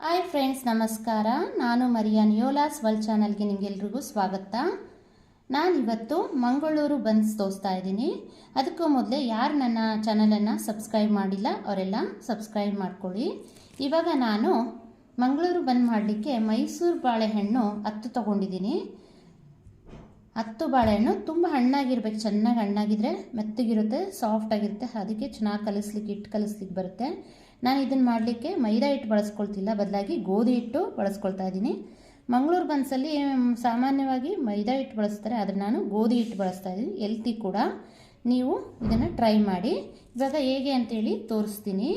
Hi friends, ನಮಸ್ಕಾರ. ನಾನು Maria ನಿಯೋಲಾಸ್ world ಚಾನಲ್ಗೆ ನಿಮಗೆಲ್ರಿಗೂ ಸ್ವಾಗತ. ನಾನಿವತ್ತು ಮಂಗಳೂರು ಬನ್ಸ್ ತೋರಿಸ್ತಾ ಇದ್ದೀನಿ. ಅದಕ್ಕೂ ಮೊದಲೇ ಯಾರು ನನ್ನ ಚಾನಲನ್ನು ಸಬ್ಸ್ಕ್ರೈಬ್ ಮಾಡಿಲ್ಲ ಅವರೆಲ್ಲ ಸಬ್ಸ್ಕ್ರೈಬ್ ಮಾಡ್ಕೊಳ್ಳಿ. ಇವಾಗ ನಾನು ಮಂಗಳೂರು ಬನ್ ಮಾಡಲಿಕ್ಕೆ ಮೈಸೂರು ಬಾಳೆಹಣ್ಣು 10 ತೊಗೊಂಡಿದ್ದೀನಿ. 10 ಬಾಳೆಹಣ್ಣು ತುಂಬ ಹಣ್ಣಾಗಿರ್ಬೇಕು, ಚೆನ್ನಾಗಿ ಹಣ್ಣಾಗಿದ್ದರೆ ಮೆತ್ತಗಿರುತ್ತೆ, ಸಾಫ್ಟಾಗಿರುತ್ತೆ. ಅದಕ್ಕೆ ಚೆನ್ನಾಗಿ ಹಿಟ್ಟು ಕಲಿಸ್ಲಿಕ್ಕೆ ಬರುತ್ತೆ. ನಾನು ಇದನ್ನು ಮಾಡಲಿಕ್ಕೆ ಮೈದಾ ಹಿಟ್ಟು ಬಳಸ್ಕೊಳ್ತಿಲ್ಲ, ಬದಲಾಗಿ ಗೋಧಿ ಹಿಟ್ಟು ಬಳಸ್ಕೊಳ್ತಾ ಇದ್ದೀನಿ. ಮಂಗಳೂರು ಬನ್ಸಲ್ಲಿ ಸಾಮಾನ್ಯವಾಗಿ ಮೈದಾ ಹಿಟ್ಟು ಬಳಸ್ತಾರೆ, ಆದರೆ ನಾನು ಗೋಧಿ ಹಿಟ್ಟು ಬಳಸ್ತಾ ಇದ್ದೀನಿ. ಹೆಲ್ತಿ ಕೂಡ. ನೀವು ಇದನ್ನು ಟ್ರೈ ಮಾಡಿ. ಇವಾಗ ಹೇಗೆ ಅಂತೇಳಿ ತೋರಿಸ್ತೀನಿ.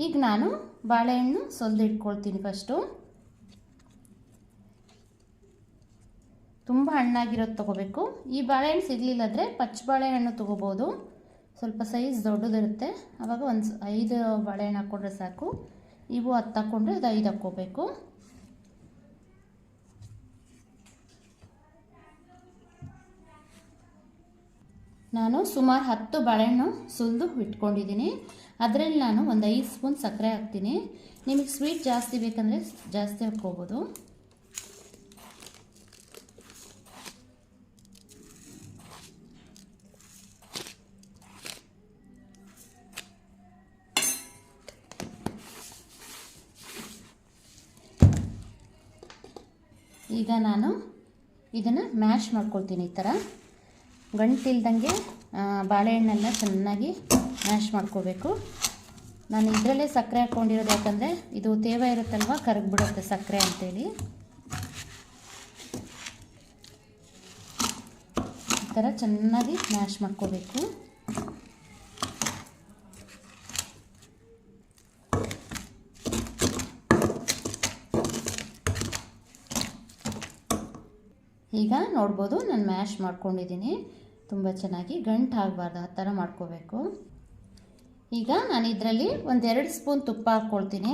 ಈಗ ನಾನು ಬಾಳೆಹಣ್ಣು ಇಟ್ಕೊಳ್ತೀನಿ. ಫಸ್ಟು ತುಂಬ ಹಣ್ಣಾಗಿರೋದು ತೊಗೋಬೇಕು. ಈ ಬಾಳೆಹಣ್ಣು ಸಿಗಲಿಲ್ಲದ್ರೆ ಪಚ್ಚ ಬಾಳೆಹಣ್ಣು ತೊಗೋಬೋದು, ಸ್ವಲ್ಪ ಸೈಜ್ ದೊಡ್ಡದಿರುತ್ತೆ. ಆವಾಗ ಒಂದು 5 ಬಾಳೆಹಣ್ಣು ಹಾಕ್ಕೊಂಡ್ರೆ ಸಾಕು. ಇವು 10 ಹಾಕ್ಕೊಂಡ್ರೆ ಅದು 5 ಹಾಕ್ಕೋಬೇಕು. ನಾನು ಸುಮಾರು 10 ಬಾಳೆಹಣ್ಣು ಸುಲಿದು ಇಟ್ಕೊಂಡಿದ್ದೀನಿ. ಅದರಲ್ಲಿ ನಾನು ಒಂದು 5 ಸ್ಪೂನ್ ಸಕ್ಕರೆ ಹಾಕ್ತೀನಿ. ನಿಮಗೆ ಸ್ವೀಟ್ ಜಾಸ್ತಿ ಬೇಕಂದರೆ ಜಾಸ್ತಿ ಹಾಕ್ಕೋಬೋದು. ಈಗ ನಾನು ಇದನ್ನು ಮ್ಯಾಶ್ ಮಾಡ್ಕೊಳ್ತೀನಿ. ಈ ಥರ ಗಂಟಿಲ್ದಂಗೆ ಬಾಳೆಹಣ್ಣೆಲ್ಲ ಚೆನ್ನಾಗಿ ಮ್ಯಾಶ್ ಮಾಡ್ಕೋಬೇಕು. ನಾನು ಇದರಲ್ಲೇ ಸಕ್ಕರೆ ಹಾಕ್ಕೊಂಡಿರೋದು, ಯಾಕಂದರೆ ಇದು ತೇವ ಇರುತ್ತಲ್ವ, ಕರಗಿಬಿಡುತ್ತೆ ಸಕ್ಕರೆ ಅಂತೇಳಿ. ಈ ಥರ ಚೆನ್ನಾಗಿ ಮ್ಯಾಶ್ ಮಾಡ್ಕೋಬೇಕು. ಈಗ ನೋಡ್ಬೋದು, ನಾನು ಮ್ಯಾಶ್ ಮಾಡ್ಕೊಂಡಿದ್ದೀನಿ. ತುಂಬ ಚೆನ್ನಾಗಿ ಗಂಟು ಆಗಬಾರ್ದು, ಆ ಥರ ಮಾಡ್ಕೋಬೇಕು. ಈಗ ನಾನು ಇದರಲ್ಲಿ 1-2 ಸ್ಪೂನ್ ತುಪ್ಪ ಹಾಕ್ಕೊಳ್ತೀನಿ.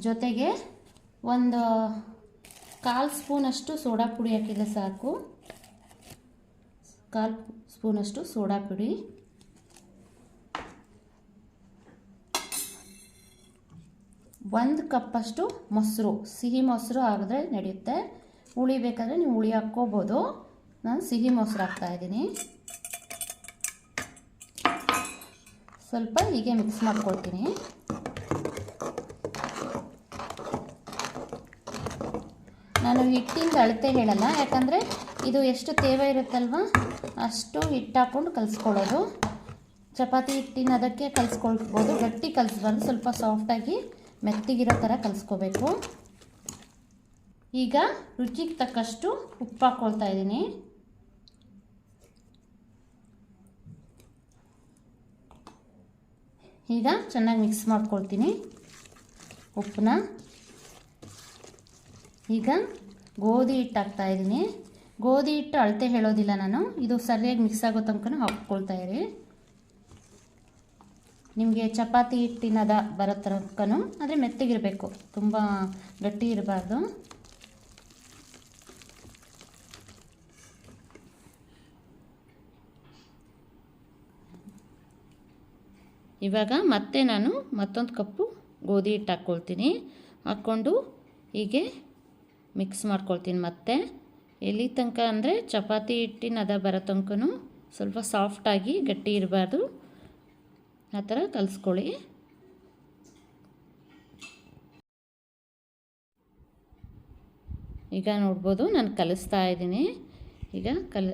ಜೊತೆಗೆ 1/4 ಸ್ಪೂನಷ್ಟು ಸೋಡಾ ಪುಡಿ ಹಾಕಿದರೆ ಸಾಕು. 1/4 ಸ್ಪೂನಷ್ಟು ಸೋಡಾ ಪುಡಿ. 1 ಕಪ್ಪಷ್ಟು ಮೊಸರು, ಸಿಹಿ ಮೊಸರು ಆಗಿದ್ರೆ ನಡೆಯುತ್ತೆ. ಹುಳಿ ಬೇಕಾದರೆ ನೀವು ಹುಳಿ ಹಾಕ್ಕೋಬೋದು. ನಾನು ಸಿಹಿ ಮೊಸರು ಹಾಕ್ತಾಯಿದ್ದೀನಿ. ಸ್ವಲ್ಪ ಹೀಗೆ ಮಿಕ್ಸ್ ಮಾಡ್ಕೊಳ್ತೀನಿ. ನಾನು ಹಿಟ್ಟಿಂದ ಅಳತೆ ಹೇಳಲ್ಲ, ಯಾಕಂದರೆ ಇದು ಎಷ್ಟು ತೇವ ಇರುತ್ತಲ್ವ ಅಷ್ಟು ಹಿಟ್ಟು ಹಾಕ್ಕೊಂಡು ಕಲಿಸ್ಕೊಳ್ಳೋದು. ಚಪಾತಿ ಹಿಟ್ಟಿನ ಅದಕ್ಕೆ ಕಲಿಸ್ಕೊಳ್ಬೋದು, ಗಟ್ಟಿ ಕಲಿಸ್ಬಾರ್ದು, ಸ್ವಲ್ಪ ಸಾಫ್ಟಾಗಿ ಮೆತ್ತಗಿರೋ ಥರ ಕಲಿಸ್ಕೋಬೇಕು. ಈಗ ರುಚಿಗೆ ತಕ್ಕಷ್ಟು ಉಪ್ಪು ಹಾಕ್ಕೊಳ್ತಾ ಇದ್ದೀನಿ. ಈಗ ಚೆನ್ನಾಗಿ ಮಿಕ್ಸ್ ಮಾಡ್ಕೊಳ್ತೀನಿ ಉಪ್ಪನ್ನ. ಈಗ ಗೋಧಿ ಹಿಟ್ಟು ಹಾಕ್ತಾಯಿದ್ದೀನಿ. ಗೋಧಿ ಹಿಟ್ಟು ಅಳತೆ ಹೇಳೋದಿಲ್ಲ ನಾನು, ಇದು ಸರಿಯಾಗಿ ಮಿಕ್ಸ್ ಆಗೋ ತನಕ ಹಾಕ್ಕೊಳ್ತಾ ಇರಿ. ನಿಮಗೆ ಚಪಾತಿ ಹಿಟ್ಟಿನದ ಬರೋ ತನಕನೂ, ಆದರೆ ಮೆತ್ತಗಿರಬೇಕು, ತುಂಬ ಗಟ್ಟಿ ಇರಬಾರ್ದು. ಇವಾಗ ಮತ್ತೆ ನಾನು ಮತ್ತೊಂದು ಕಪ್ಪು ಗೋಧಿ ಹಿಟ್ಟು ಹಾಕ್ಕೊಳ್ತೀನಿ. ಹಾಕ್ಕೊಂಡು ಹೀಗೆ ಮಿಕ್ಸ್ ಮಾಡ್ಕೊಳ್ತೀನಿ. ಮತ್ತೆ ಎಲ್ಲಿ ತನಕ ಅಂದರೆ ಚಪಾತಿ ಹಿಟ್ಟಿನದ ಬರೋ ತನಕನೂ ಸ್ವಲ್ಪ ಸಾಫ್ಟಾಗಿ ಗಟ್ಟಿ ಇರಬಾರ್ದು, ಆ ಥರ ಕಲಿಸ್ಕೊಳ್ಳಿ. ಈಗ ನೋಡ್ಬೋದು, ನಾನು ಕಲಿಸ್ತಾ ಇದ್ದೀನಿ. ಈಗ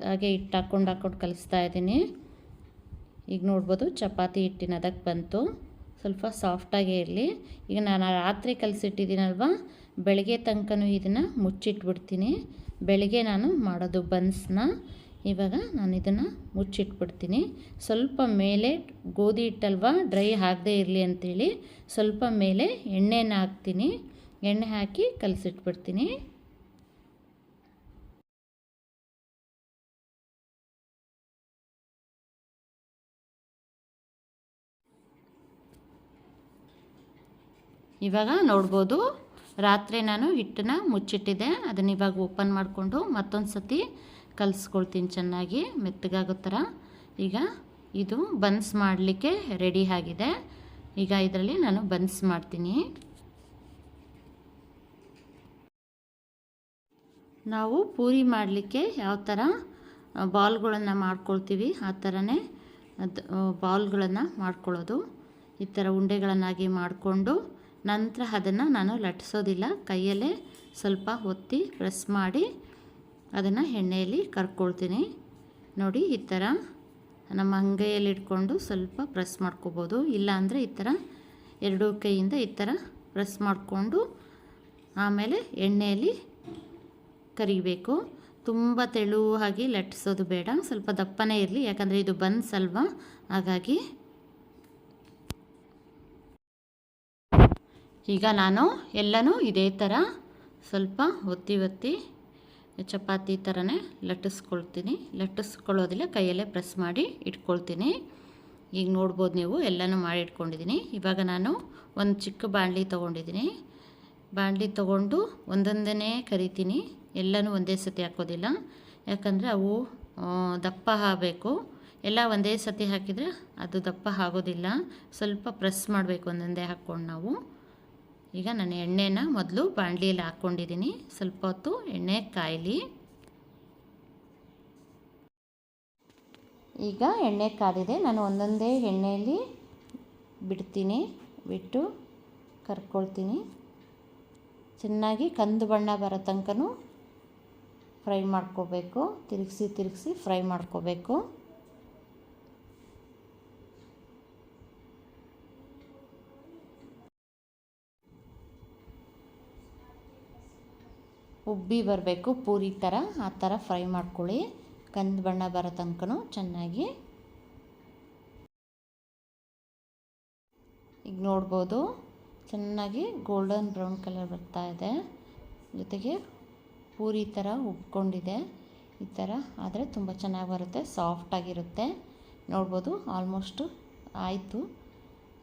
ಹಾಗೆ ಹಿಟ್ಟು ಹಾಕ್ಕೊಂಡು ಕಲಿಸ್ತಾ ಇದ್ದೀನಿ. ಈಗ ನೋಡ್ಬೋದು, ಚಪಾತಿ ಹಿಟ್ಟಿನ ಅದಕ್ಕೆ ಬಂತು. ಸ್ವಲ್ಪ ಸಾಫ್ಟಾಗೇ ಇರಲಿ. ಈಗ ನಾನು ರಾತ್ರಿ ಕಲಿಸಿಟ್ಟಿದ್ದೀನಲ್ವ, ಬೆಳಗ್ಗೆ ತನಕನೂ ಇದನ್ನು ಮುಚ್ಚಿಟ್ಬಿಡ್ತೀನಿ. ಬೆಳಗ್ಗೆ ನಾನು ಮಾಡೋದು ಬನ್ಸ್ನ. ಇವಾಗ ನಾನು ಇದನ್ನು ಮುಚ್ಚಿಟ್ಬಿಡ್ತೀನಿ. ಸ್ವಲ್ಪ ಮೇಲೆ ಗೋಧಿ ಹಿಟ್ಟಲ್ವ, ಡ್ರೈ ಆಗದೇ ಇರಲಿ ಅಂಥೇಳಿ ಸ್ವಲ್ಪ ಮೇಲೆ ಎಣ್ಣೆನ ಹಾಕ್ತೀನಿ. ಎಣ್ಣೆ ಹಾಕಿ ಕಲಸಿಟ್ಬಿಡ್ತೀನಿ. ಇವಾಗ ನೋಡ್ಬೋದು, ರಾತ್ರಿ ನಾನು ಹಿಟ್ಟನ್ನು ಮುಚ್ಚಿಟ್ಟಿದ್ದೆ. ಅದನ್ನು ಇವಾಗ ಓಪನ್ ಮಾಡಿಕೊಂಡು ಮತ್ತೊಂದು ಸತಿ ಕಲಿಸ್ಕೊಳ್ತೀನಿ ಚೆನ್ನಾಗಿ ಮೆತ್ತಗಾಗೋ ಥರ. ಈಗ ಇದು ಬನ್ಸ್ ಮಾಡಲಿಕ್ಕೆ ರೆಡಿ ಆಗಿದೆ. ಈಗ ಇದರಲ್ಲಿ ನಾನು ಬನ್ಸ್ ಮಾಡ್ತೀನಿ. ನಾವು ಪೂರಿ ಮಾಡಲಿಕ್ಕೆ ಯಾವ ಥರ ಬಾಲ್ಗಳನ್ನು ಮಾಡ್ಕೊಳ್ತೀವಿ ಆ ಥರನೇ ಬಾಲ್ಗಳನ್ನು ಮಾಡ್ಕೊಳ್ಳೋದು. ಈ ಥರ ಉಂಡೆಗಳನ್ನಾಗಿ ಮಾಡಿಕೊಂಡು ನಂತರ ಅದನ್ನು ನಾನು ಲಟ್ಟಿಸೋದಿಲ್ಲ, ಕೈಯಲ್ಲೇ ಸ್ವಲ್ಪ ಒತ್ತಿ ಪ್ರೆಸ್ ಮಾಡಿ ಅದನ್ನು ಎಣ್ಣೆಯಲ್ಲಿ ಕರ್ಕೊಳ್ತೀನಿ. ನೋಡಿ ಈ ಥರ ನಮ್ಮ ಅಂಗೈಯಲ್ಲಿ ಇಟ್ಕೊಂಡು ಸ್ವಲ್ಪ ಪ್ರೆಸ್ ಮಾಡ್ಕೋಬೋದು, ಇಲ್ಲಾಂದರೆ ಈ ಥರ ಎರಡೂ ಕೈಯಿಂದ ಈ ಥರ ಪ್ರೆಸ್ ಮಾಡಿಕೊಂಡು ಆಮೇಲೆ ಎಣ್ಣೆಯಲ್ಲಿ ಕರಿಬೇಕು. ತುಂಬ ತೆಳುವಾಗಿ ಲಟ್ಟಿಸೋದು ಬೇಡ, ಸ್ವಲ್ಪ ದಪ್ಪನೇ ಇರಲಿ, ಯಾಕಂದರೆ ಇದು ಬನ್ಸ್ ಅಲ್ವಾ, ಹಾಗಾಗಿ. ಈಗ ನಾನು ಎಲ್ಲನೂ ಇದೇ ಥರ ಸ್ವಲ್ಪ ಒತ್ತಿ ಚಪಾತಿ ಥರನೇ ಲಟ್ಟಿಸ್ಕೊಳ್ತೀನಿ. ಲಟ್ಟಿಸ್ಕೊಳ್ಳೋದಿಲ್ಲ, ಕೈಯಲ್ಲೇ ಪ್ರೆಸ್ ಮಾಡಿ ಇಟ್ಕೊಳ್ತೀನಿ. ಈಗ ನೋಡ್ಬೋದು ನೀವು ಎಲ್ಲನೂ ಮಾಡಿ ಇಟ್ಕೊಂಡಿದ್ದೀನಿ. ಇವಾಗ ನಾನು ಒಂದು ಚಿಕ್ಕ ಬಾಣಲಿ ತೊಗೊಂಡಿದ್ದೀನಿ. ಬಾಣಲಿ ತೊಗೊಂಡು ಒಂದೊಂದೇ ಕರಿತೀನಿ, ಎಲ್ಲನೂ ಒಂದೇ ಸತಿ ಹಾಕೋದಿಲ್ಲ, ಯಾಕಂದರೆ ಅವು ದಪ್ಪ ಆಗಬೇಕು. ಎಲ್ಲ ಒಂದೇ ಸತಿ ಹಾಕಿದರೆ ಅದು ದಪ್ಪ ಆಗೋದಿಲ್ಲ, ಸ್ವಲ್ಪ ಪ್ರೆಸ್ ಮಾಡಬೇಕು ಒಂದೊಂದೇ ಹಾಕ್ಕೊಂಡು ನಾವು. ಈಗ ನಾನು ಎಣ್ಣೆನ ಮೊದಲು ಬಾಣಲಿಯಲ್ಲಿ ಹಾಕ್ಕೊಂಡಿದ್ದೀನಿ, ಸ್ವಲ್ಪ ಹೊತ್ತು ಎಣ್ಣೆ ಕಾಯಲಿ. ಈಗ ಎಣ್ಣೆ ಕಾದಿದೆ, ನಾನು ಒಂದೊಂದೇ ಎಣ್ಣೆಯಲ್ಲಿ ಬಿಡ್ತೀನಿ, ಬಿಟ್ಟು ಕರ್ಕೊಳ್ತೀನಿ. ಚೆನ್ನಾಗಿ ಕಂದು ಬಣ್ಣ ಬರೋ ತನಕನೂ ಫ್ರೈ ಮಾಡ್ಕೋಬೇಕು, ತಿರುಗಿಸಿ ಫ್ರೈ ಮಾಡ್ಕೋಬೇಕು. ಉಬ್ಬಿ ಬರಬೇಕು ಪೂರಿ ಥರ, ಆ ಥರ ಫ್ರೈ ಮಾಡ್ಕೊಳ್ಳಿ, ಕಂದು ಬಣ್ಣ ಬರೋ ತನಕನೂ ಚೆನ್ನಾಗಿ. ಈಗ ನೋಡ್ಬೋದು ಚೆನ್ನಾಗಿ ಗೋಲ್ಡನ್ ಬ್ರೌನ್ ಕಲರ್ ಬರ್ತಾ ಇದೆ, ಜೊತೆಗೆ ಪೂರಿ ಥರ ಉಬ್ಕೊಂಡಿದೆ. ಈ ಥರ ಆದರೆ ತುಂಬ ಚೆನ್ನಾಗಿ ಬರುತ್ತೆ, ಸಾಫ್ಟಾಗಿರುತ್ತೆ. ನೋಡ್ಬೋದು ಆಲ್ಮೋಸ್ಟು ಆಯಿತು.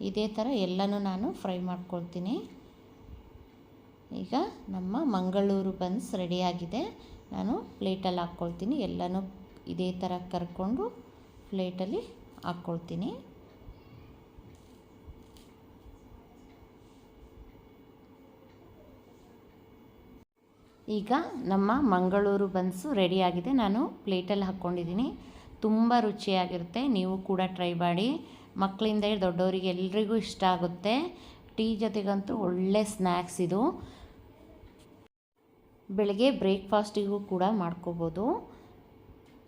ಇದೇ ಥರ ಎಲ್ಲನೂ ನಾನು ಫ್ರೈ ಮಾಡ್ಕೊಳ್ತೀನಿ. ಈಗ ನಮ್ಮ ಮಂಗಳೂರು ಬನ್ಸ್ ರೆಡಿಯಾಗಿದೆ. ನಾನು ಪ್ಲೇಟಲ್ಲಿ ಹಾಕ್ಕೊಳ್ತೀನಿ. ಎಲ್ಲನೂ ಇದೇ ಥರ ಕರ್ಕೊಂಡು ಪ್ಲೇಟಲ್ಲಿ ಹಾಕ್ಕೊಳ್ತೀನಿ. ಈಗ ನಮ್ಮ ಮಂಗಳೂರು ಬನ್ಸು ರೆಡಿಯಾಗಿದೆ. ನಾನು ಪ್ಲೇಟಲ್ಲಿ ಹಾಕ್ಕೊಂಡಿದ್ದೀನಿ. ತುಂಬ ರುಚಿಯಾಗಿರುತ್ತೆ, ನೀವು ಕೂಡ ಟ್ರೈ ಮಾಡಿ. ಮಕ್ಕಳಿಂದ ದೊಡ್ಡವರಿಗೆ ಎಲ್ರಿಗೂ ಇಷ್ಟ ಆಗುತ್ತೆ. ಟೀ ಜೊತೆಗಂತೂ ಒಳ್ಳೆ ಸ್ನ್ಯಾಕ್ಸ್ ಇದು. ಬೆಳಗ್ಗೆ ಬ್ರೇಕ್ಫಾಸ್ಟಿಗೂ ಕೂಡ ಮಾಡ್ಕೋಬೋದು,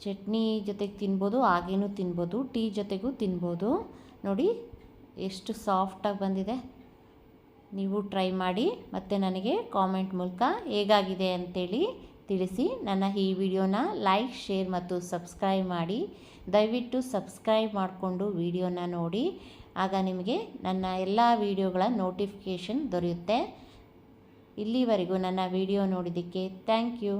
ಚಟ್ನಿ ಜೊತೆಗೆ ತಿನ್ಬೋದು, ಹಾಗೇನೂ ತಿನ್ಬೋದು, ಟೀ ಜೊತೆಗೂ ತಿನ್ಬೋದು. ನೋಡಿ ಎಷ್ಟು ಸಾಫ್ಟಾಗಿ ಬಂದಿದೆ. ನೀವು ಟ್ರೈ ಮಾಡಿ ಮತ್ತು ನನಗೆ ಕಾಮೆಂಟ್ ಮೂಲಕ ಹೇಗಾಗಿದೆ ಅಂತೇಳಿ ತಿಳಿಸಿ. ನನ್ನ ಈ ವಿಡಿಯೋನ ಲೈಕ್, ಶೇರ್ ಮತ್ತು ಸಬ್ಸ್ಕ್ರೈಬ್ ಮಾಡಿ. ದಯವಿಟ್ಟು ಸಬ್ಸ್ಕ್ರೈಬ್ ಮಾಡಿಕೊಂಡು ವಿಡಿಯೋನ ನೋಡಿ, ಆಗ ನಿಮಗೆ ನನ್ನ ಎಲ್ಲ ವಿಡಿಯೋಗಳ ನೋಟಿಫಿಕೇಷನ್ ದೊರೆಯುತ್ತೆ. ಇಲ್ಲಿವರೆಗೂ ನನ್ನ ವಿಡಿಯೋ ನೋಡಿದ್ದಕ್ಕೆ ಥ್ಯಾಂಕ್ ಯು.